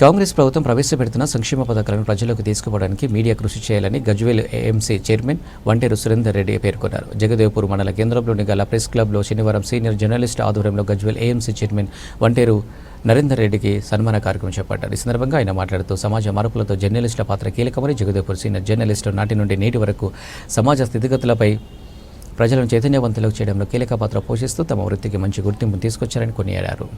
కాంగ్రెస్ ప్రభుత్వం ప్రవేశపెడుతున్న సంక్షేమ పథకాలను ప్రజలకు తీసుకుపోవడానికి మీడియా కృషి చేయాలని గజ్వేల్ ఏఎంసీ చైర్మన్ వంటేరు సురేందర్ రెడ్డి పేర్కొన్నారు. జగదేవ్పూర్ మండల కేంద్రంలోని గల ప్రెస్ క్లబ్లో శనివారం సీనియర్ జర్నలిస్ట్ ఆధ్వర్యంలో గజ్వేల్ ఏఎంసీ చైర్మన్ వంటేరు నరేందర్ రెడ్డికి సన్మాన కార్యక్రమం చేపట్టారు. ఈ సందర్భంగా ఆయన మాట్లాడుతూ సమాజ మార్పులతో జర్నలిస్టుల పాత్ర కీలకమని, జగదేవ్పూర్ సీనియర్ జర్నలిస్టు నాటి నుండి నేటి వరకు సమాజ స్థితిగతులపై ప్రజలను చైతన్యవంతులకు చేయడంలో కీలక పాత్ర పోషిస్తూ తమ వృత్తికి మంచి గుర్తింపు తీసుకొచ్చారని కొనియాడారు.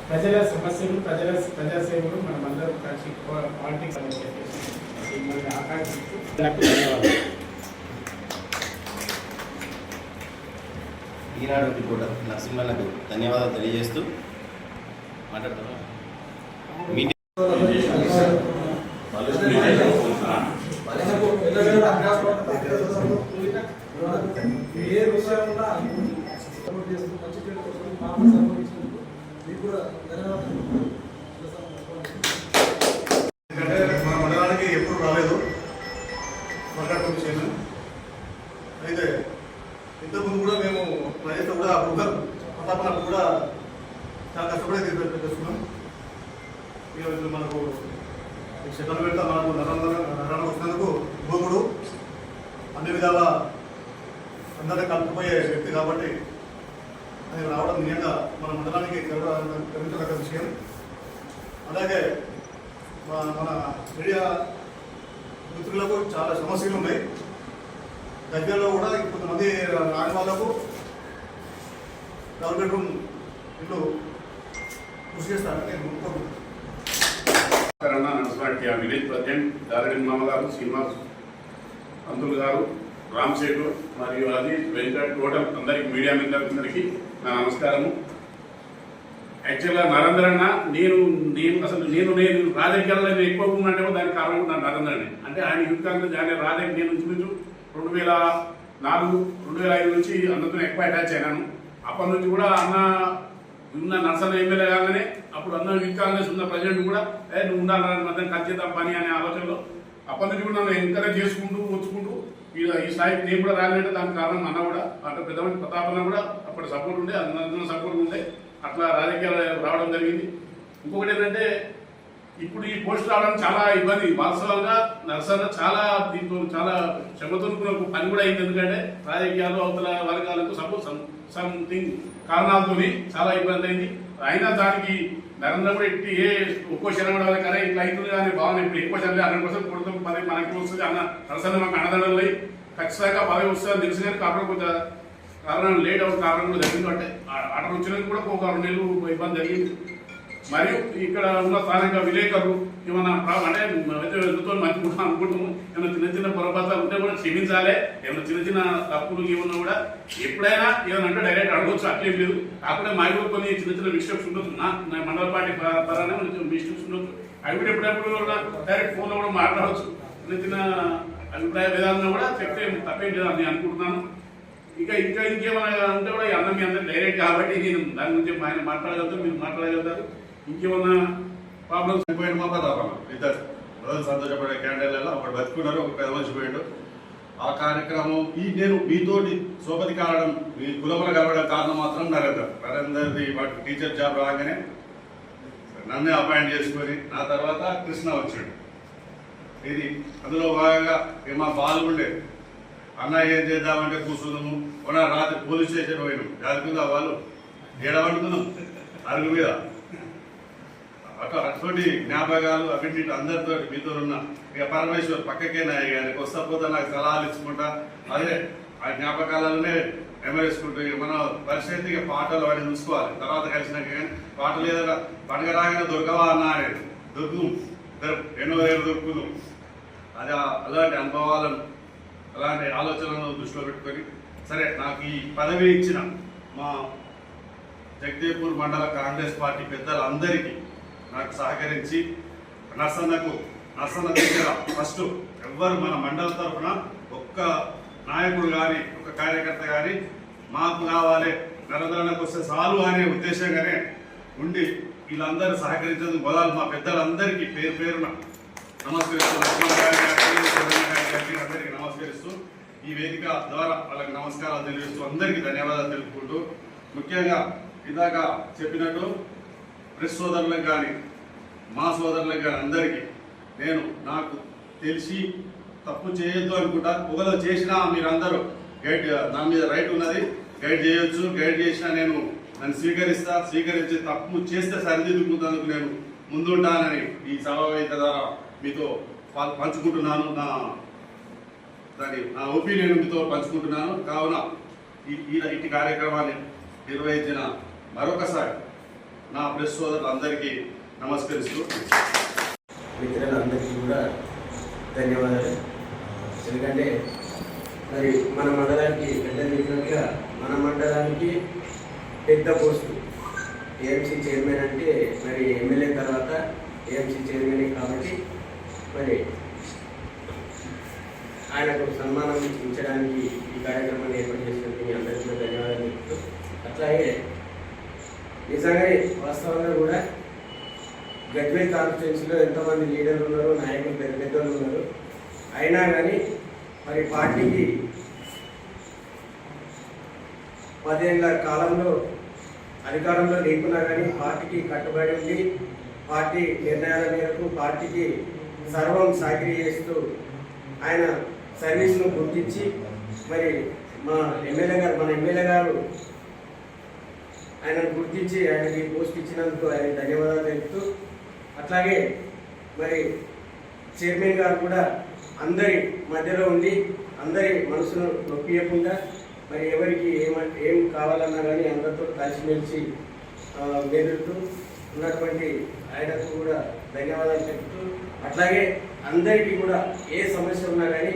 ప్రజల సమస్యలు ప్రజాసేవలు మనమందరం కలిసి పాలిటిక్స్ ఆకాంక్షిస్తూ ఈనాడు రిపోర్టర్ నరసింహలకు ధన్యవాదాలు తెలియజేస్తూ మాట్లాడుతున్నాను. ఎందుకంటే మన మండలానికి ఎప్పుడు రాలేదు మాట్లాడుకునే విషయం. అయితే ఇంతకుముందు కూడా మేము ప్రజలతో కూడా ప్రతాపనాలు కూడా చాలా కష్టపడే తీసుకున్నాం. ఇక మనకు శతలు పెడతా మనకు నరణ వచ్చినందుకు భూముడు అన్ని విధాల అందరినీ కలుపుకుపోయే వ్యక్తి కాబట్టి అది రావడం నిజంగా మన మండలానికి గర్వించదగ్గ విషయం. అలాగే మన మీడియా మిత్రులకు చాలా సమస్యలు ఉన్నాయి. దగ్గరలో కూడా కొంతమంది రాని వాళ్ళకు డబుల్ బెడ్రూమ్ ఇల్లు కృషి చేస్తారని నేను కోరుకుంటున్నాను. విలేజ్ ప్రెసిడెంట్ దారెడ్డి మామగారు, శ్రీనివాస్ పంతులు గారు, రామ్ శేఖర్ మరియు అజీజ్, వెంకట్, టోటల్ అందరికి మీడియా మిత్రులందరికీ నా నమస్కారము. యాక్చువల్గా నరేంద్ర అన్న నేను రాజకీయాల్లో ఎక్కువ ఉన్నట్టే దానికి కారణం ఉన్నాను నరేంద్రని. అంటే ఆయన యూత్ కాంగ్రెస్ ఆయన రాజకీయ నుంచి 2004, 2005 నుంచి అందరితో ఎక్కువ అటాచ్ అయినాను. అప్పటి నుంచి కూడా అన్న ఉన్న నర్సన్న ఎమ్మెల్యే కాగానే అప్పుడు అన్న యూత్ కాంగ్రెస్ ఉన్న ప్రెసిడెంట్ కూడా నువ్వు ఉండాలని మధ్య ఖర్చేద్దాం పని అనే ఆలోచనలో అప్పటి నుంచి కూడా నన్ను ఎంకరేజ్ చేసుకుంటూ వచ్చుకుంటూ ఈ స్థాయికి నేను కూడా రాలేదంటే దానికి కారణం అన్న కూడా అంటే పెద్దమంది ప్రతాపన్న కూడా అప్పుడు సపోర్ట్ ఉండే, అందరితో సపోర్ట్ ఉండే, అట్లా రాజకీయాలు రావడం జరిగింది. ఇంకొకటి ఏంటంటే ఇప్పుడు ఈ పోస్ట్ రావడం చాలా ఇబ్బంది. వాస్తవంగా నర్సన్న చాలా దీంతో చాలా శ్రమతోనుకున్న పని కూడా అయింది. ఎందుకంటే రాజకీయాలు అవతల వర్గాలకు సపోజ్ సంథింగ్ కారణాలతో చాలా ఇబ్బంది అయింది. అయినా దానికి నరేంద్ర కూడా ఎట్టి ఒక్కో క్షణం కూడా కానీ ఇట్లా అవుతుంది కానీ భావన ఇప్పుడు ఎక్కువ చదివి 100% కొడుతాం పదవి మనకి వస్తుంది అన్న నరసన్న మాకు అన్నదండలు అయ్యి ఖచ్చితంగా పదవి వస్తుందని తెలుసు. కానీ కాకుండా కొంత కారణం లేట్ అవ్వడం కారణం కూడా జరిగింది. అంటే ఆర్డర్ వచ్చినందుకు కూడా ఒక 2 నెలలు ఇబ్బంది జరిగింది. మరియు ఇక్కడ ఉన్న స్థానిక విలేకరులు ఏమన్నా అంటే వెళ్తూ మంచి అనుకుంటున్నాము. ఏమైనా చిన్న చిన్న పొరపాట్లు ఉంటే కూడా క్షమించాలి. ఏమైనా చిన్న చిన్న తప్పులు ఏమన్నా కూడా ఎప్పుడైనా ఏమైనా అంటే డైరెక్ట్ అడగవచ్చు, అట్లేం లేదు. కాకుండా మా కూడా కొన్ని చిన్న చిన్న మిస్టేక్స్ ఉండొచ్చు. నా మండల పార్టీ పరానే మిస్టేక్స్ ఉండొచ్చు. అవి కూడా ఎప్పుడెప్పుడు డైరెక్ట్ ఫోన్లో కూడా మాట్లాడవచ్చు. చిన్న చిన్న అభిప్రాయ విధానంలో కూడా చెప్తే తప్పేం లేదని నేను అనుకుంటున్నాను. ఇంకేమైనా ఉంటే కూడా అన్న మీ అందరూ డైరెక్ట్ కాబట్టి నేను దాని గురించి ఆయన మాట్లాడగలుగుతారు, మీరు మాట్లాడగలుగుతారు. ఇంకేమన్నా ప్రాబ్లమ్స్ పోయిన మా ప్రతాపన్న ఇద్దరు రోజు సంతోషపడే క్యాండిడేట్లలో ఒకటి బతుకున్నారు, ఒక పెద్ద మనిషి పోయాడు. ఆ కార్యక్రమం నేను మీతోటి సోపతి కావడం, మీ కులములు కలవడం కారణం మాత్రం నరేందర్ది వాటి టీచర్ జాబ్ రాగానే నన్నే అపాయింట్ చేసుకొని నా తర్వాత కృష్ణ వచ్చాడు. ఇది అందులో భాగంగా మా పాల్గొండే అన్న ఏం చేద్దామంటే కూర్చున్నాము. రాత్రి పోలీస్ స్టేషన్ పోయినాం. జాగ్రత్తగా వాళ్ళు ఏడవంటున్నాం అరుగు మీద. అటువంటి జ్ఞాపకాలు అవిటి అందరితో మీతో ఉన్న ఇక పరమేశ్వర్ పక్కకే నాయ గారికి వస్తా పోతే నాకు సలహాలు ఇచ్చుకుంటా అదే ఆ జ్ఞాపకాలనే నెమరేసుకుంటూ మన పరిస్థితి ఇక పాటలు వాడిని చూసుకోవాలి. తర్వాత కలిసినాక కానీ పాటలు ఏదైనా పండుగ రాగానే దొరకవా అన్న అనేది దొరుకుతాం, ఎన్నో ఏళ్ళు దొరుకుతున్నాం. అది అలాంటి అనుభవాలను అలాంటి ఆలోచనలను దృష్టిలో పెట్టుకొని సరే నాకు ఈ పదవి ఇచ్చిన మా జగదేవ్పూర్ మండల కాంగ్రెస్ పార్టీ పెద్దలందరికీ నాకు సహకరించి నర్సన్న దగ్గర ఫస్ట్ ఎవ్వరు మన మండల తరఫున ఒక్క నాయకుడు కానీ ఒక కార్యకర్త కానీ మాకు కావాలి నరేంద్రన్నకు వస్తే చాలు అనే ఉద్దేశంగానే ఉండి వీళ్ళందరూ సహకరించేందుకు మొదలు మా పెద్దలందరికీ పేరు పేరున నమస్కరిస్తూ లక్ష్మణ్ గారికి అందరికీ నమస్కరిస్తూ ఈ వేదిక ద్వారా వాళ్ళకి నమస్కారాలు తెలియజేస్తూ అందరికీ ధన్యవాదాలు తెలుపుకుంటూ ముఖ్యంగా ఇందాక చెప్పినట్టు ప్రెస్ సోదరులకు కానీ మా సోదరులకు కానీ అందరికీ నేను నాకు తెలిసి తప్పు చేయొద్దు అనుకుంటా. ఒకవేళ చేసినా మీరందరూ గైడ్ నా మీద రైట్ ఉన్నది, గైడ్ చేయొచ్చు. గైడ్ చేసినా నేను నన్ను స్వీకరించి తప్పు చేస్తే సరిదిద్దుకుంటేందుకు నేను ముందుంటానని ఈ సభావేదిక ద్వారా మీతో పంచుకుంటున్నాను. నా ఒపీనియన్ మీతో పంచుకుంటున్నాను. కావున ఇటు కార్యక్రమాన్ని నిర్వహించిన మరొకసారి నా ప్రెస్ సోదరులందరికీ నమస్కరిస్తూ మిత్రులందరికీ కూడా ధన్యవాదాలు. ఎందుకంటే మరి మన మండలానికి పెద్దలు చెప్పినట్టుగా మన మండలానికి పెద్ద పోస్టు ఏఎంసీ చైర్మన్ అంటే మరి ఎమ్మెల్యే తర్వాత ఏఎంసీ చైర్మన్ కాబట్టి మరి ఆయనకు సన్మానం ఇచ్చడానికి ఈ కార్యక్రమాన్ని ఏర్పాటు చేసినందుకు మీ అందరికీ కూడా ధన్యవాదాలు చెప్తూ, అట్లాగే నిజంగానే వాస్తవంగా కూడా గజ్వేల్ కాన్స్టిట్యున్సీలో ఎంతోమంది లీడర్లు ఉన్నారు, నాయకులు పెద్ద పెద్దలు ఉన్నారు. అయినా కానీ మరి పార్టీకి 10 ఏళ్ల కాలంలో అధికారంలో లేకున్నా కానీ పార్టీకి కట్టుబడి ఉండి పార్టీ నిర్ణయాల మేరకు పార్టీకి సర్వం సాకిరీ చేస్తూ ఆయన సర్వీస్ను గుర్తించి మరి మన ఎమ్మెల్యే గారు ఆయనను గుర్తించి ఆయనకి పోస్ట్ ఇచ్చినందుకు ఆయన ధన్యవాదాలు తెలుపుతూ, అట్లాగే మరి చైర్మన్ గారు కూడా అందరి మధ్యలో ఉండి అందరి మనసును నొప్పియకుండా మరి ఎవరికి ఏం కావాలన్నా కానీ అందరితో కలిసిమెలిసి మెదులుతూ ఉన్నటువంటి ఆయనకు కూడా ధన్యవాదాలు చెప్తూ, అట్లాగే అందరికీ కూడా ఏ సమస్య ఉన్నా కానీ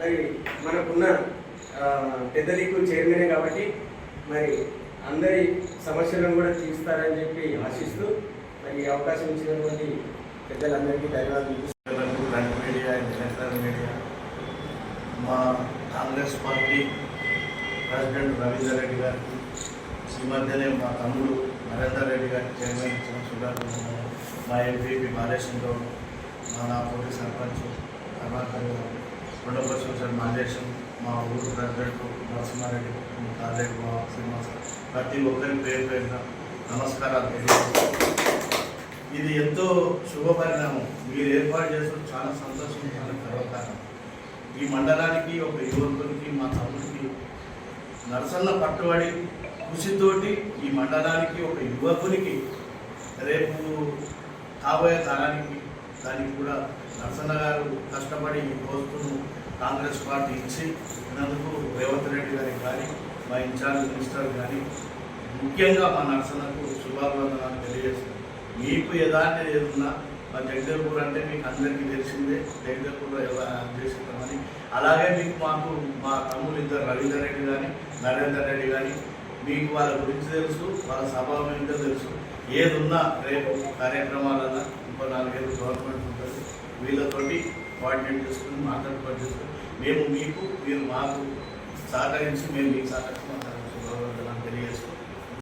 మరి మనకున్న పెద్ద దిక్కు చైర్మనే కాబట్టి మరి అందరి సమస్యలను కూడా తీరుస్తారని చెప్పి ఆశిస్తూ మరి అవకాశం ఇచ్చినటువంటి పెద్దలందరికీ ధన్యవాదాలు. మీడియా ఎలక్ట్రానిక్ మీడియా, మా కాంగ్రెస్ పార్టీ ప్రెసిడెంట్ రవీందర్ రెడ్డి గారికి, ఈ మధ్యనే మా తమ్ముడు నరేందర్ రెడ్డి గారికి చైర్మన్ ఇచ్చిన శుభాకాంక్షలు, మా ఎంపీపీ బాలేశం గౌడ్, మా పోటీ సర్పంచ్ ప్రభాకర్ గారు, రెండవ సోషల్ మాదేశం, మా ఊరు ప్రెసిడెంట్ నరసింహారెడ్డి, కాలేజ్ మా శ్రీనివాస, ప్రతి ఒక్కరి పేరు పేరున నమస్కారాలు తెలియజేస్తాను. ఇది ఎంతో శుభ పరిణామం. మీరు ఏర్పాటు చేసిన చాలా సంతోషం, చాలా గర్వకారణం. ఈ మండలానికి ఒక యువకునికి, మా తమ్ముడికి నరసన్న పట్టుబడి కృషితోటి ఈ మండలానికి ఒక యువకునికి రేపు కాబోయే తరానికి దానికి కూడా నరసన్న గారు కష్టపడి ఈ పోస్టును కాంగ్రెస్ పార్టీ ఇచ్చినందుకు రేవంత్ రెడ్డి గారికి కానీ, మా ఇన్ఛార్జ్ మినిస్టర్ కానీ, ముఖ్యంగా మా నరసన్నకు శుభాభివందనాలు తెలియజేస్తున్నాను. మీకు ఎలాంటిది ఏదున్నా మా జగదేవ్పూర్ అంటే మీకు అందరికీ తెలిసిందే, జగదేవ్పూర్లో ఎలా చేస్తున్నామని. అలాగే మీకు మాకు మా తమ్ముడు ఇద్దరు రవీందర్ రెడ్డి కానీ నరేందర్ రెడ్డి కానీ మీకు వాళ్ళ గురించి తెలుసు, వాళ్ళ స్వభావం ఏంటో తెలుసు. ఏదున్నా రేపు కార్యక్రమాలన్నా ఇంకో 4 ఏళ్ళు గవర్నమెంట్ ఉంటుంది, వీళ్ళతోటి కోఆర్డినేట్ చేసుకుని మాట్లాడుకోవాలి చేసుకుని మేము మీకు, మీరు మాకు సహకరించి మేము మీకు సహకరిస్తాం.